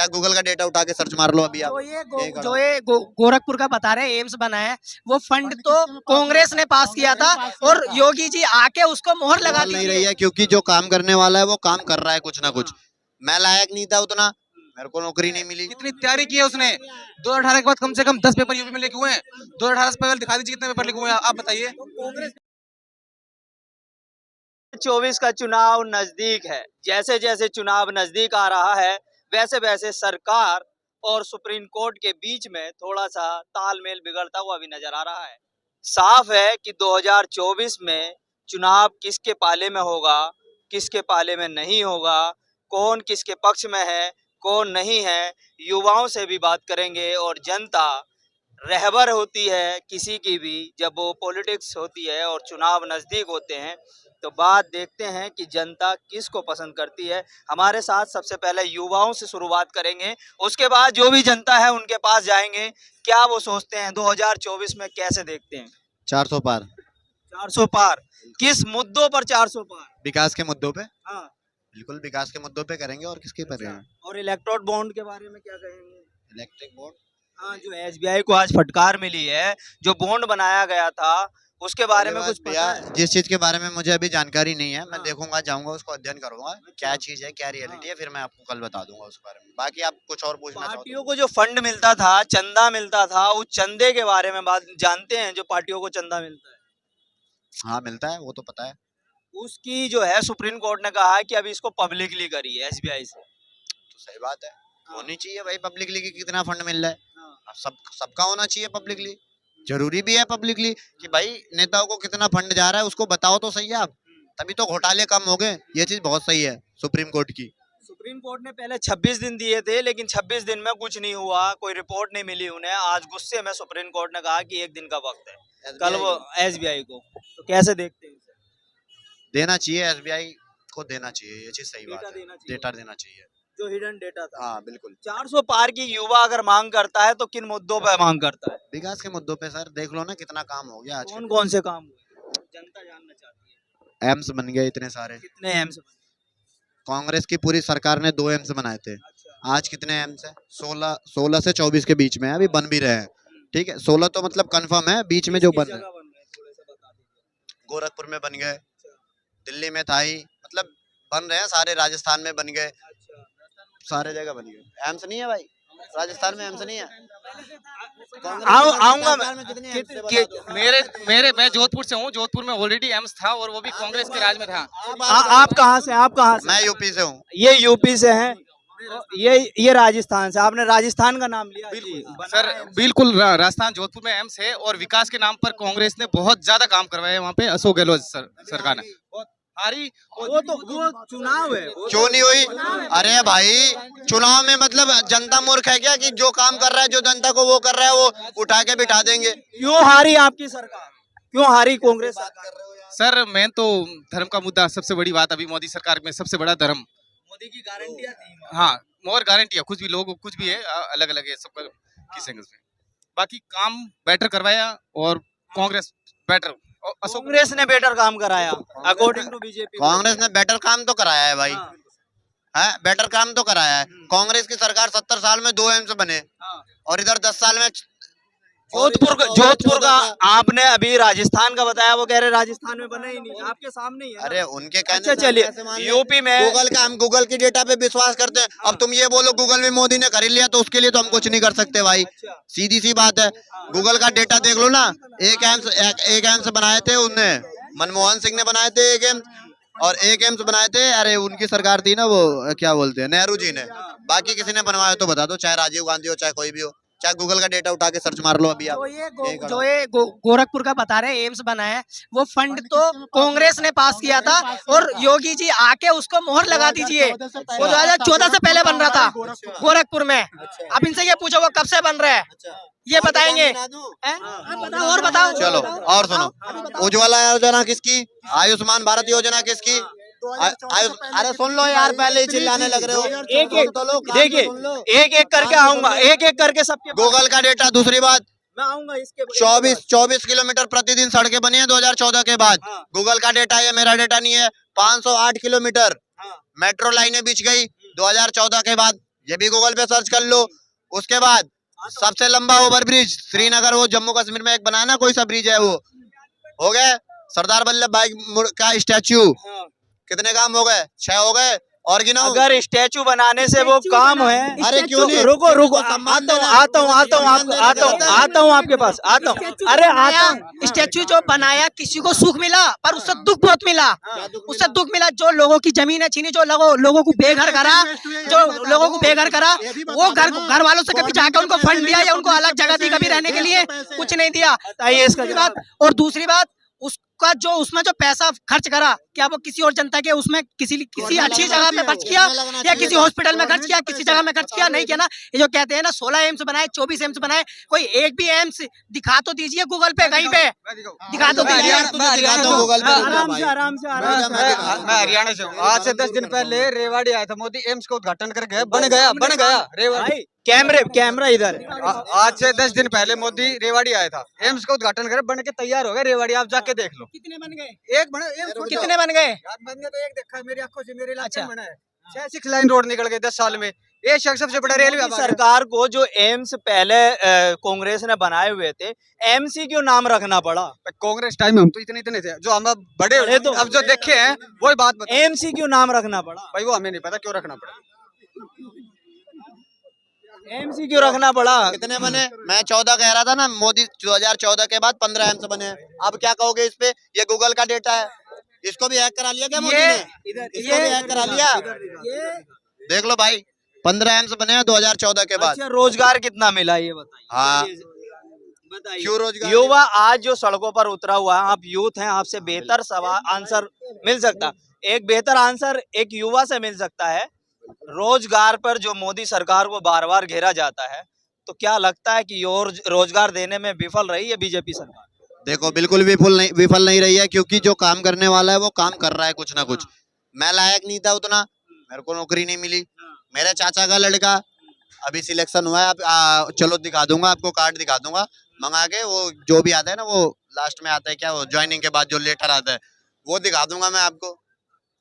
चाहे गूगल का डेटा उठा के सर्च मार लो अभी आप। जो ये गोरखपुर का बता रहे एम्स बना है, वो फंड तो कांग्रेस ने पास किया था और योगी जी आके उसको मोहर लगा नहीं रही है, क्योंकि जो काम करने वाला है वो काम कर रहा है कुछ ना कुछ। मैं लायक नहीं था उतना, मेरे को नौकरी नहीं मिली। कितनी तैयारी की है उसने 2018 के बाद, कम से कम 10 पेपर यूपी में लिखे हुए हैं। 2018 से पहले दिखा दीजिए कितने पेपर लिखे हुए हैं, आप बताइए। 24 का चुनाव नजदीक है। जैसे जैसे चुनाव नजदीक आ रहा है वैसे वैसे सरकार और सुप्रीम कोर्ट के बीच में थोड़ा सा तालमेल बिगड़ता हुआ भी नजर आ रहा है। साफ है कि 2024 में चुनाव किसके पाले में होगा, किसके पाले में नहीं होगा, कौन किसके पक्ष में है, कौन नहीं है, युवाओं से भी बात करेंगे। और जनता रहबर होती है किसी की भी, जब वो पॉलिटिक्स होती है और चुनाव नज़दीक होते हैं तो बात देखते हैं कि जनता किसको पसंद करती है। हमारे साथ सबसे पहले युवाओं से शुरुआत करेंगे, उसके बाद जो भी जनता है उनके पास जाएंगे, क्या वो सोचते हैं 2024 में कैसे देखते हैं। 400 पार। 400 पार, किस मुद्दों पर 400 पार? विकास के मुद्दों पे। हाँ, बिल्कुल विकास के मुद्दों पे करेंगे, और किसके पर करेंगे। और इलेक्ट्रोल बॉन्ड के बारे में क्या कहेंगे? इलेक्ट्रिक बोर्ड, हाँ, जो एसबीआई को आज फटकार मिली है, जो बॉन्ड बनाया गया था उसके बारे में कुछ पता है? जिस चीज के बारे में मुझे अभी जानकारी नहीं है, मैं हाँ। देखूंगा, जाऊंगा, उसको अध्ययन करूंगा, क्या चीज है, क्या रियलिटी है, फिर मैं आपको कल बता दूंगा उस बारे में। बाकी आप कुछ और पूछना चाहो पार्टियों को जो फंड मिलता था, चंदा मिलता था, उस चंदे के बारे में बात जानते हैं? जो पार्टियों को चंदा मिलता है तो। हाँ मिलता है, वो तो पता है। उसकी जो है सुप्रीम कोर्ट ने कहा है कि अभी इसको पब्लिकली करिए एसबीआई से। तो सही बात है, होनी चाहिए भाई पब्लिकली कि कितना फंड मिल रहा है। अब सबका होना चाहिए पब्लिकली, जरूरी भी है पब्लिकली कि भाई नेताओं को कितना फंड जा रहा है उसको बताओ तो सही है आप, तभी तो घोटाले कम हो गए। ये चीज बहुत सही है सुप्रीम कोर्ट की। सुप्रीम कोर्ट ने पहले 26 दिन दिए थे, लेकिन 26 दिन में कुछ नहीं हुआ, कोई रिपोर्ट नहीं मिली उन्हें। आज गुस्से में सुप्रीम कोर्ट ने कहा कि 1 दिन का वक्त है, कल वो एसबीआई को। तो कैसे देखते हैं इसे? देना चाहिए, एसबीआई को देना चाहिए, ये चीज सही बात है, डेटा देना चाहिए, जो हिडन डेटा था। हाँ बिल्कुल। 400 पार की युवा अगर मांग करता है तो किन मुद्दों पर मांग करता है? विकास के मुद्दों पे सर, देख लो ना कितना काम हो गया आज। कौन कौन से काम हुए जनता जानना चाहती है। एम्स बन गए इतने सारे। कितने एम्स? कांग्रेस की पूरी सरकार ने 2 एम्स बनाए थे, आज कितने एम्स है? 16 से 24 के बीच में है, अभी बन भी रहे हैं। ठीक है, 16 तो मतलब कंफर्म है, बीच में जो बन रहे हैं गोरखपुर में बन गए, दिल्ली में था ही, मतलब बन रहे हैं सारे, राजस्थान में बन गए, सारे जगह बन गए। एम्स नहीं है भाई, राजस्थान में एम्स नहीं है। आऊंगा मैं जोधपुर से हूँ। जोधपुर में ऑलरेडी एम्स था और वो भी कांग्रेस के राज में था। आप कहाँ से? आप कहाँ से? मैं यूपी से हूँ। ये यूपी से हैं, ये राजस्थान से। आपने राजस्थान का नाम लिया। सर बिल्कुल, राजस्थान जोधपुर में एम्स है और विकास के नाम पर कांग्रेस ने बहुत ज्यादा काम करवाया है वहाँ पे। अशोक गहलोत सरकार ने हारी। वो चुनाव है, क्यों नहीं हुई? अरे भाई चुनाव में मतलब जनता मूर्ख है क्या कि जो काम कर रहा है, जो जनता को वो कर रहा है, वो उठा के बिठा देंगे। क्यों हारी आपकी सरकार? क्यों हारी कांग्रेस सरकार? सर मैं तो धर्म का मुद्दा सबसे बड़ी बात, अभी मोदी सरकार में सबसे बड़ा धर्म। मोदी की गारंटियां थी। हाँ, और गारंटी है, कुछ भी लोग कुछ भी है, अलग अलग है सबका किस एंगल से। बाकी काम बेटर करवाया और कांग्रेस बेटर, कांग्रेस ने बेटर काम कराया अकॉर्डिंग टू बीजेपी। कांग्रेस ने बेटर काम तो कराया है भाई, है बेटर काम तो कराया है। कांग्रेस की सरकार 70 साल में 2 एम्स बने, और इधर 10 साल में जोधपुर का आपने अभी राजस्थान का बताया, वो कह रहे राजस्थान में बना ही नहीं, आपके सामने ही है। अरे उनके कहने अच्छा चलिए, यूपी में गूगल का, हम गूगल की डेटा पे विश्वास करते हैं। अब तुम ये बोलो गूगल भी मोदी ने खरीद लिया, तो उसके लिए तो हम कुछ नहीं कर सकते भाई, सीधी सी बात है। गूगल का डेटा देख लो ना, एक एम्स बनाए थे उनने, मनमोहन सिंह ने बनाए थे एक एम्स, और एक एम्स बनाए थे, अरे उनकी सरकार थी ना, वो क्या बोलते हैं, नेहरू जी ने। बाकी किसी ने बनवाया तो बता दो, चाहे राजीव गांधी हो, चाहे कोई भी हो, चाहे गूगल का डेटा उठा के सर्च मार लो अभी आप। जो ये गोरखपुर का बता रहे एम्स बना है, वो फंड तो कांग्रेस ने पास किया था और योगी जी आके उसको मोहर लगा दीजिए। वो 2014 से पहले बन रहा था गोरखपुर में। अब इनसे ये पूछो वो कब से बन रहा है, ये बताएंगे। बताओ और बताओ। चलो और सुनो, उज्ज्वला योजना किसकी, आयुष्मान भारत योजना किसकी? अरे सुन लो यार, पहले ही चिल्लाने लग रहे हो। एक एक देखिए, एक एक करके आऊंगा, एक एक करके सबके। गूगल का डेटा, दूसरी बात, मैं आऊंगा इसके। 24 किलोमीटर प्रतिदिन सड़कें बनी है 2014 के बाद। गूगल का डेटा है, मेरा डेटा नहीं है। 508 किलोमीटर मेट्रो लाइनें बिछ गई 2014 के बाद। ये भी गूगल पे सर्च कर लो। उसके बाद सबसे लंबा ओवरब्रिज श्रीनगर, वो जम्मू कश्मीर में एक बनाया ना कोई सा ब्रिज है, वो हो गए। सरदार वल्लभ भाई का स्टैच्यू, कितने काम हो गए? 6 हो गए। और गिनाओ। अगर स्टैचू बनाने से वो काम है, अरे क्यों नहीं? रुको रुको, आता हूँ आपके पास, आता हूँ। अरे आता हूँ। स्टैचू जो बनाया, किसी को सुख मिला पर उससे दुख बहुत मिला। उससे दुख मिला, जो लोगों की जमीन है छीनी, जो लोगों को बेघर करा, जो लोगों को बेघर करा, वो घर वालों से कभी जाकर उनको फंड दिया या उनको अलग जगह दी कभी रहने के लिए? कुछ नहीं दिया। बताइए इसका बात। और दूसरी बात, उसका जो उसमें जो पैसा खर्च करा, क्या वो किसी और जनता के उसमें किसी अच्छी जगह में खर्च किया या किसी हॉस्पिटल में खर्च किया, किसी जगह में खर्च किया? नहीं किया ना। ये जो कहते हैं ना 16 एम्स बनाए, 24 एम्स बनाए, कोई एक भी एम्स दिखा तो दीजिए गूगल पे, कहीं पे दिखा तो दीजिए। आराम से मैं हरियाणा से हूँ। आज से 10 दिन पहले रेवाड़ी आया था मोदी, एम्स का उद्घाटन कर गया, बन गया रेवाड़ी। कैमरा इधर। आज से 10 दिन पहले मोदी रेवाड़ी आया था, एम्स का उद्घाटन कर, बन के तैयार हो गया रेवाड़ी। आप जाके देख लो। कितने बन गए? एक बना, कितने बन गए? मैंने तो एक देखा है मेरी आंखों से, मेरे इलाके में बना है। 6 लाइन रोड निकल गए 10 साल में। ये शख्स सबसे बड़ा रेलवे सरकार को जो एम्स पहले कांग्रेस ने बनाए हुए थे, एम्स ही क्यों नाम रखना पड़ा? कांग्रेस टाइम में हम तो इतने थे, जो हम अब बड़े तो अब जो देखे हैं वही बात बता। एम्स ही क्यों नाम रखना पड़ा? भाई वो हमें नहीं पता क्यों रखना पड़ा। एमसी क्यों रखना पड़ा? कितने बने? मैं 14 कह रहा था ना, मोदी 2014 के बाद 15 एम्स बने हैं। अब क्या कहोगे इस पे? ये गूगल का डेटा है, इसको भी हैक करा लिया क्या मोदी ने? इसको भी हैक करा लिया। देख लो भाई, 15 एम्स बने हैं 2014 के बाद। अच्छा, रोजगार कितना मिला ये बताइए। हाँ, बताइए। क्यों रोजगार? युवा आज जो सड़कों पर उतरा हुआ है, आप यूथ हैं, आपसे बेहतर सवाल आंसर मिल सकता, एक बेहतर आंसर एक युवा से मिल सकता है। रोजगार पर जो मोदी सरकार को बार बार घेरा जाता है, तो क्या लगता है कि रोजगार देने में विफल रही है बीजेपी सरकार? देखो, बिल्कुल विफल नहीं रही है, क्योंकि जो काम करने वाला है वो काम कर रहा है कुछ ना कुछ। मैं लायक नहीं था उतना, मेरे को नौकरी नहीं मिली। मेरे चाचा का लड़का अभी सिलेक्शन हुआ है, चलो दिखा दूंगा आपको, कार्ड दिखा दूंगा मंगा के, वो जो भी आता है ना, वो लास्ट में आता है क्या, वो ज्वाइनिंग के बाद जो लेटर आता है, वो दिखा दूंगा मैं आपको।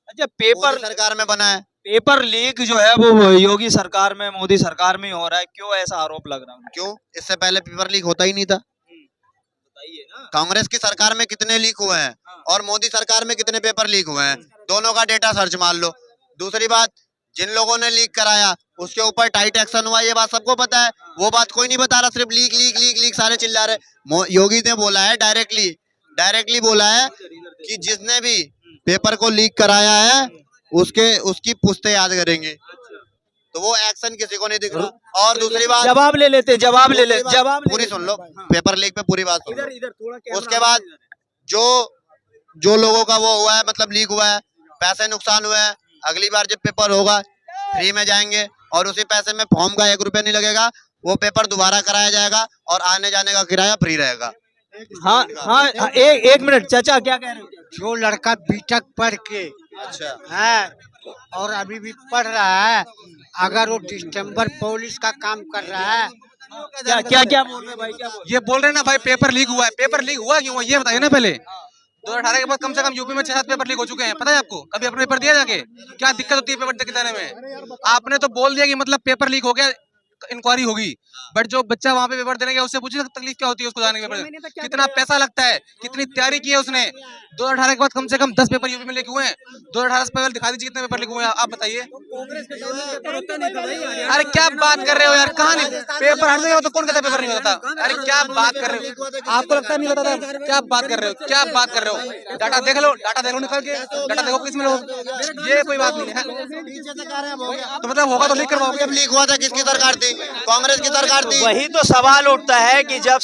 अच्छा, पेपर सरकार में बना है। पेपर लीक जो है वो योगी सरकार में, मोदी सरकार में हो रहा है, क्यों ऐसा आरोप लग रहा है? क्यों? इससे पहले पेपर लीक होता ही नहीं था। बताइए ना। कांग्रेस की सरकार में कितने लीक हुए हैं और मोदी सरकार में कितने पेपर लीक हुए हैं, दोनों का डेटा सर्च मार लो। दूसरी बात, जिन लोगों ने लीक कराया उसके ऊपर टाइट एक्शन हुआ, ये बात सबको पता है। वो बात कोई नहीं बता रहा, सिर्फ लीक लीक लीक लीक सारे चिल्ला रहे। योगी ने बोला है डायरेक्टली बोला है कि जिसने भी पेपर को लीक कराया है उसकी पुश्ते याद करेंगे। तो वो एक्शन किसी को नहीं दिख रहा। और दूसरी बात, जवाब ले लेते पूरी सुन लो, पेपर लीक पे पूरी बात सुन लो। उसके बाद जो लोगों का वो हुआ है, मतलब लीक हुआ है, पैसे नुकसान हुए हैं, अगली बार जब पेपर होगा फ्री में जाएंगे और उसी पैसे में फॉर्म का 1 रुपया नहीं लगेगा, वो पेपर दोबारा कराया जाएगा और आने जाने का किराया फ्री रहेगा। हाँ, एक मिनट चाचा, क्या कह रहे हो? जो लड़का बीटेक पढ़ के अच्छा है और अभी भी पढ़ रहा है, अगर वो दिसंबर पुलिस का काम कर रहा है, क्या बोल रहे भाई? क्या बोल ये बोल रहे हैं ना भाई, पेपर लीक हुआ है। पेपर लीक हुआ क्यों? ये बताइए ना पहले। 2018 के बाद कम से कम यूपी में 6-7 पेपर लीक हो चुके हैं, पता है आपको? कभी अपने पेपर दिया जाके? क्या दिक्कत होती है पेपर देने में? आपने तो बोल दिया कि मतलब पेपर लीक हो गया, इंक्वायरी होगी, बट जो बच्चा वहाँ पे पेपर देने गया उससे पूछिए तकलीफ क्या होती है उसको जाने के पेपर, कितना पैसा लगता है, कितनी तैयारी की है उसने। 2018 के बाद कम से कम 10 पेपर यूपी में लीक हुए हैं। 2018 से पहले दिखा दीजिए कितने पेपर लीक हुए हैं, आप बताइए। अरे क्या बात कर रहे हो यार, कहाँ नहीं पेपर हर जगह, तो कौन कहता पेपर नहीं होता? अरे क्या बात कर रहे हो, आपको लगता नहीं होता था? क्या बात कर रहे हो? डाटा देख लो निकल के, डाटा देखो किसमें लो, ये कोई बात नहीं है। तो मतलब होगा तो लीक करवाओगे? लीक हुआ था किसकी सरकार थी? कांग्रेस की सरकार थी। वही तो सवाल उठता है कि जब